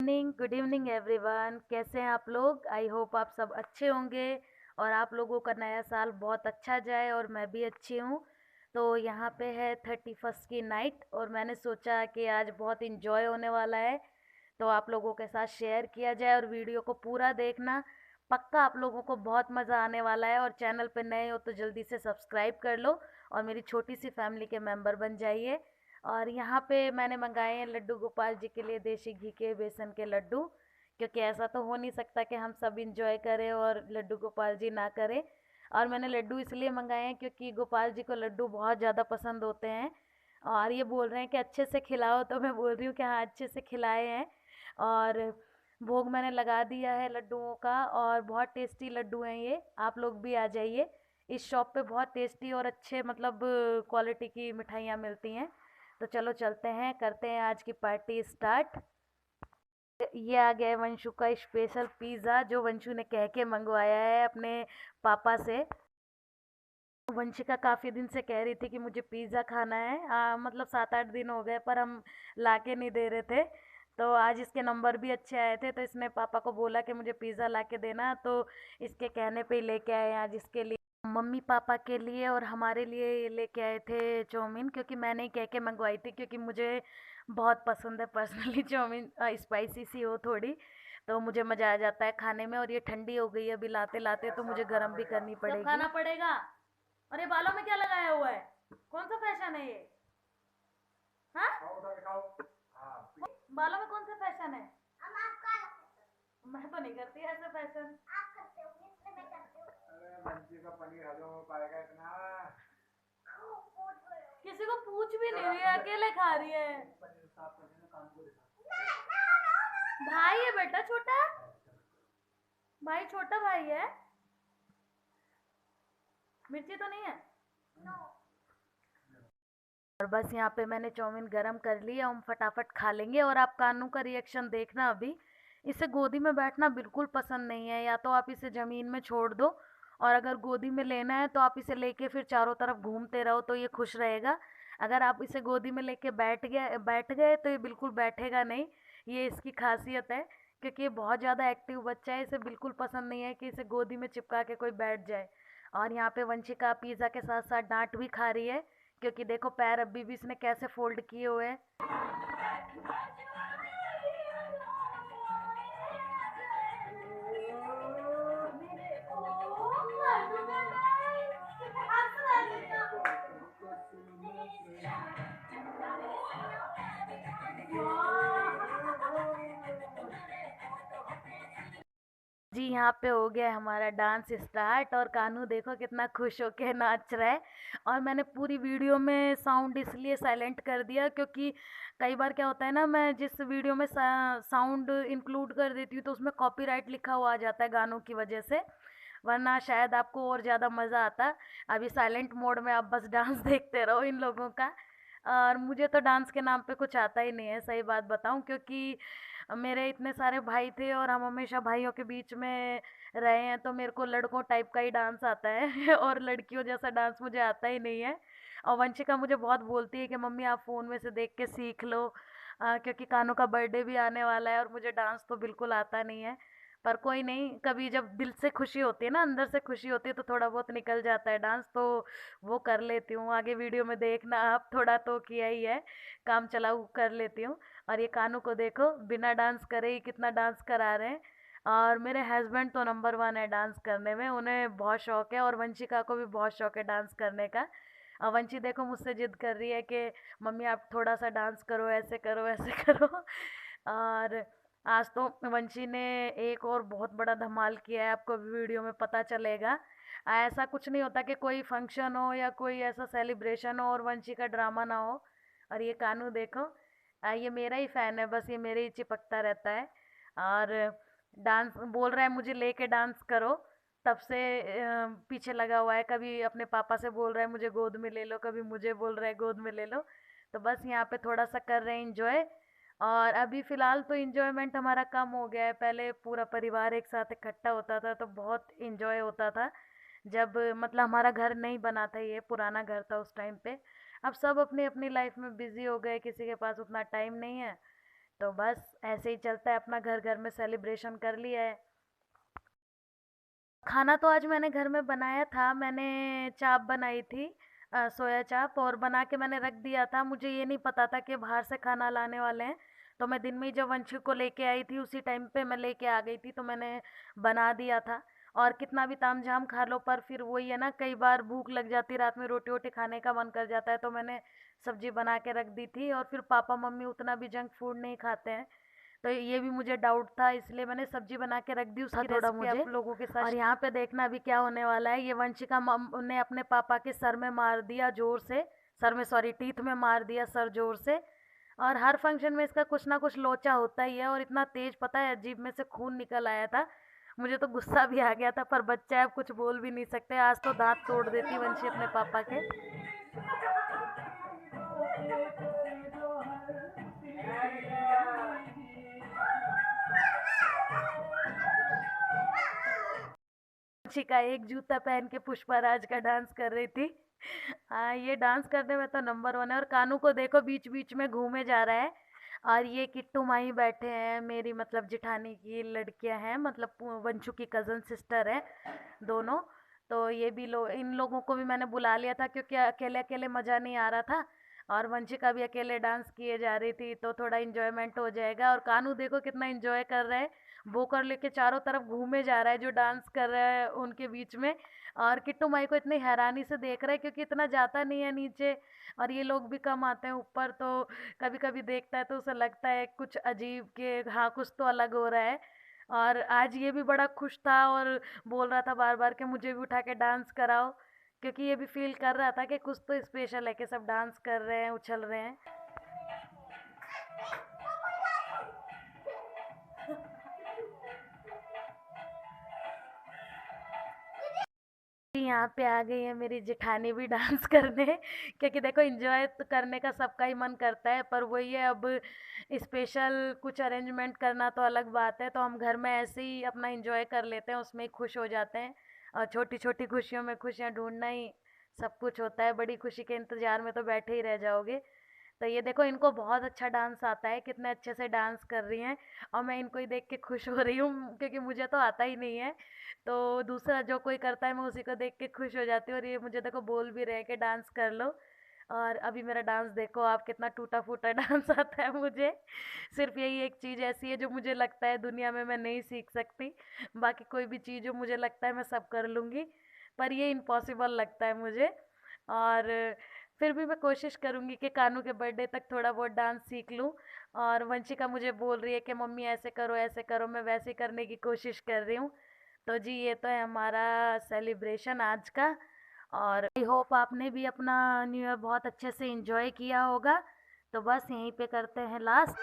Good evening everyone. कैसे हैं आप लोग? आई होप आप सब अच्छे होंगे और आप लोगों का नया साल बहुत अच्छा जाए और मैं भी अच्छी हूँ। तो यहाँ पे है 31st की नाइट और मैंने सोचा कि आज बहुत इंजॉय होने वाला है, तो आप लोगों के साथ शेयर किया जाए और वीडियो को पूरा देखना। पक्का आप लोगों को बहुत मज़ा आने वाला है और चैनल पे नए हो तो जल्दी से सब्सक्राइब कर लो और मेरी छोटी सी फैमिली के मेंबर बन जाइए। और यहाँ पे मैंने मंगाए हैं लड्डू गोपाल जी के लिए देसी घी के बेसन के लड्डू, क्योंकि ऐसा तो हो नहीं सकता कि हम सब इंजॉय करें और लड्डू गोपाल जी ना करें। और मैंने लड्डू इसलिए मंगाए हैं क्योंकि गोपाल जी को लड्डू बहुत ज़्यादा पसंद होते हैं और ये बोल रहे हैं कि अच्छे से खिलाओ, तो मैं बोल रही हूँ कि हाँ अच्छे से खिलाए हैं। और भोग मैंने लगा दिया है लड्डुओं का और बहुत टेस्टी लड्डू हैं ये। आप लोग भी आ जाइए, इस शॉप पे बहुत टेस्टी और अच्छे मतलब क्वालिटी की मिठाइयाँ मिलती हैं। तो चलो चलते हैं, करते हैं आज की पार्टी स्टार्ट। ये आ गया है वंशु का स्पेशल पिज़्ज़ा जो वंशु ने कह के मंगवाया है अपने पापा से। वंशिका काफ़ी दिन से कह रही थी कि मुझे पिज़्ज़ा खाना है। मतलब 7-8 दिन हो गए पर हम ला के नहीं दे रहे थे। तो आज इसके नंबर भी अच्छे आए थे तो इसने पापा को बोला कि मुझे पिज़्ज़ा ला के देना, तो इसके कहने पे ही लेके आए आज इसके लिए। मम्मी पापा के लिए और हमारे लिए ये लेके आए थे चाउमीन, क्योंकि मैंने ही कह के मंगवाई थी क्योंकि मुझे बहुत पसंद है पर्सनली चाउमीन, स्पाइसी सी हो थोड़ी तो मुझे मज़ा आ जाता है खाने में। और ये ठंडी हो गई है अभी लाते लाते, तो मुझे गर्म भी करनी पड़ेगी। सब खाना पड़ेगा। और ये बालों में क्या लगाया हुआ है? कौन सा फैशन है ये? हाँ, बालों में कौन सा फैशन है? मैं तो नहीं करती ऐसा फैशन। किसी को पूछ भी नहीं रही है, अकेले खा रही है। भाई है बेटा छोटा, भाई छोटा भाई है। मिर्ची तो नहीं है। और बस यहाँ पे मैंने चाउमीन गरम कर ली है, हम फटाफट खा लेंगे। और आप कानू का रिएक्शन देखना अभी। इसे गोदी में बैठना बिल्कुल पसंद नहीं है, या तो आप इसे ज़मीन में छोड़ दो और अगर गोदी में लेना है तो आप इसे लेके फिर चारों तरफ घूमते रहो तो ये खुश रहेगा। अगर आप इसे गोदी में लेके बैठ गए तो ये बिल्कुल बैठेगा नहीं। ये इसकी खासियत है, क्योंकि ये बहुत ज़्यादा एक्टिव बच्चा है, इसे बिल्कुल पसंद नहीं है कि इसे गोदी में चिपका के कोई बैठ जाए। और यहाँ पे वंशिका पिज़्ज़ा के साथ साथ डांट भी खा रही है, क्योंकि देखो पैर अभी भी इसने कैसे फोल्ड किए हुए हैं। जी यहाँ पे हो गया है हमारा डांस स्टार्ट और कान्हू देखो कितना खुश होके नाच रहा है। और मैंने पूरी वीडियो में साउंड इसलिए साइलेंट कर दिया क्योंकि कई बार क्या होता है ना, मैं जिस वीडियो में साउंड इंक्लूड कर देती हूँ तो उसमें कॉपीराइट लिखा हुआ आ जाता है गानों की वजह से, वरना शायद आपको और ज़्यादा मज़ा आता। अभी साइलेंट मोड में आप बस डांस देखते रहो इन लोगों का। और मुझे तो डांस के नाम पे कुछ आता ही नहीं है, सही बात बताऊं, क्योंकि मेरे इतने सारे भाई थे और हम हमेशा भाइयों के बीच में रहे हैं, तो मेरे को लड़कों टाइप का ही डांस आता है और लड़कियों जैसा डांस मुझे आता ही नहीं है। और वंशिका मुझे बहुत बोलती है कि मम्मी आप फ़ोन में से देख के सीख लो, क्योंकि कानू का बर्थडे भी आने वाला है और मुझे डांस तो बिल्कुल आता नहीं है। पर कोई नहीं, कभी जब दिल से खुशी होती है ना, अंदर से खुशी होती है तो थोड़ा बहुत निकल जाता है डांस, तो वो कर लेती हूँ। आगे वीडियो में देखना आप, थोड़ा तो किया ही है, काम चलाऊ कर लेती हूँ। और ये कानू को देखो बिना डांस करे ही कितना डांस करा रहे हैं। और मेरे हस्बैंड तो नंबर 1 है डांस करने में, उन्हें बहुत शौक है और वंशिका को भी बहुत शौक है डांस करने का। और वंशी देखो मुझसे जिद कर रही है कि मम्मी आप थोड़ा सा डांस करो, ऐसे करो ऐसे करो। और आज तो वंशी ने एक और बहुत बड़ा धमाल किया है, आपको वीडियो में पता चलेगा। ऐसा कुछ नहीं होता कि कोई फंक्शन हो या कोई ऐसा सेलिब्रेशन हो और वंशी का ड्रामा ना हो। और ये कानू देखो, ये मेरा ही फैन है, बस ये मेरे ही चिपकता रहता है। और डांस बोल रहा है मुझे लेके डांस करो, तब से पीछे लगा हुआ है। कभी अपने पापा से बोल रहा है मुझे गोद में ले लो, कभी मुझे बोल रहा है गोद में ले लो। तो बस यहाँ पे थोड़ा सा कर रहे हैं इंजॉय। और अभी फ़िलहाल तो इंजॉयमेंट हमारा कम हो गया है, पहले पूरा परिवार एक साथ इकट्ठा होता था तो बहुत इंजॉय होता था। जब मतलब हमारा घर नहीं बना था, ये पुराना घर था उस टाइम पे। अब सब अपनी अपनी लाइफ में बिजी हो गए, किसी के पास उतना टाइम नहीं है, तो बस ऐसे ही चलता है अपना, घर घर में सेलिब्रेशन कर लिया है। खाना तो आज मैंने घर में बनाया था, मैंने चाप बनाई थी, सोया चाप, और बना के मैंने रख दिया था। मुझे ये नहीं पता था कि बाहर से खाना लाने वाले हैं, तो मैं दिन में ही जब वंशु को लेके आई थी उसी टाइम पे मैं लेके आ गई थी, तो मैंने बना दिया था। और कितना भी तामझाम खा लो पर फिर वही है ना, कई बार भूख लग जाती, रात में रोटी वोटी खाने का मन कर जाता है, तो मैंने सब्जी बना के रख दी थी। और फिर पापा मम्मी उतना भी जंक फूड नहीं खाते हैं, तो ये भी मुझे डाउट था, इसलिए मैंने सब्जी बना के रख दी, उसकी थोड़ा रेसिपी आप लोगों के साथ। और यहाँ पे देखना अभी क्या होने वाला है। ये वंशिका ने अपने पापा के सर में मार दिया जोर से, सर में सॉरी टीथ में मार दिया सर जोर से। और हर फंक्शन में इसका कुछ ना कुछ लोचा होता ही है, और इतना तेज पता है जीभ में से खून निकल आया था। मुझे तो गुस्सा भी आ गया था, पर बच्चा है अब कुछ बोल भी नहीं सकते, आज तो दांत तोड़ देती वंशी अपने पापा के। वंशी का एक जूता पहन के पुष्पाराज का डांस कर रही थी। हाँ, ये डांस करने में तो नंबर वन है। और कानू को देखो बीच बीच में घूमे जा रहा है। और ये किट्टू माही बैठे हैं, मेरी मतलब जिठानी की लड़कियां हैं, मतलब वंशु की कजन सिस्टर है दोनों। तो ये भी इन लोगों को भी मैंने बुला लिया था, क्योंकि अकेले अकेले मज़ा नहीं आ रहा था। और वंशिका भी अकेले डांस किए जा रही थी, तो थोड़ा इंजॉयमेंट हो जाएगा। और कानू देखो कितना इंजॉय कर रहा है, बोकर लेके चारों तरफ घूमे जा रहा है जो डांस कर रहा है उनके बीच में। और किट्टू माई को इतनी हैरानी से देख रहा है, क्योंकि इतना जाता नहीं है नीचे, और ये लोग भी कम आते हैं ऊपर, तो कभी कभी देखता है तो उसे लगता है कुछ अजीब के, हाँ कुछ तो अलग हो रहा है। और आज ये भी बड़ा खुश था और बोल रहा था बार बार कि मुझे भी उठा के डांस कराओ, क्योंकि ये भी फील कर रहा था कि कुछ तो स्पेशल है कि सब डांस कर रहे हैं, उछल रहे हैं। यहाँ पे आ गई है मेरी जेठानी भी डांस करने, क्योंकि देखो एंजॉय तो करने का सबका ही मन करता है, पर वही है अब स्पेशल कुछ अरेंजमेंट करना तो अलग बात है, तो हम घर में ऐसे ही अपना एंजॉय कर लेते हैं, उसमें ही खुश हो जाते हैं। और छोटी छोटी खुशियों में खुशियाँ ढूंढना ही सब कुछ होता है, बड़ी खुशी के इंतजार में तो बैठे ही रह जाओगे। तो ये देखो इनको बहुत अच्छा डांस आता है, कितने अच्छे से डांस कर रही हैं। और मैं इनको ही देख के खुश हो रही हूँ, क्योंकि मुझे तो आता ही नहीं है। तो दूसरा जो कोई करता है मैं उसी को देख के खुश हो जाती हूँ, और ये मुझे देखो बोल भी रहे हैं कि डांस कर लो। और अभी मेरा डांस देखो आप, कितना टूटा फूटा डांस आता है मुझे। सिर्फ यही एक चीज़ ऐसी है जो मुझे लगता है दुनिया में मैं नहीं सीख सकती, बाकी कोई भी चीज़ जो मुझे लगता है मैं सब कर लूँगी, पर ये इम्पॉसिबल लगता है मुझे। और फिर भी मैं कोशिश करूँगी कि कानू के बर्थडे तक थोड़ा बहुत डांस सीख लूँ। और वंशिका मुझे बोल रही है कि मम्मी ऐसे करो, मैं वैसे ही करने की कोशिश कर रही हूँ। तो जी ये तो है हमारा सेलिब्रेशन आज का। और आई होप आपने भी अपना न्यू ईयर बहुत अच्छे से एंजॉय किया होगा। तो बस यहीं पे करते हैं लास्ट।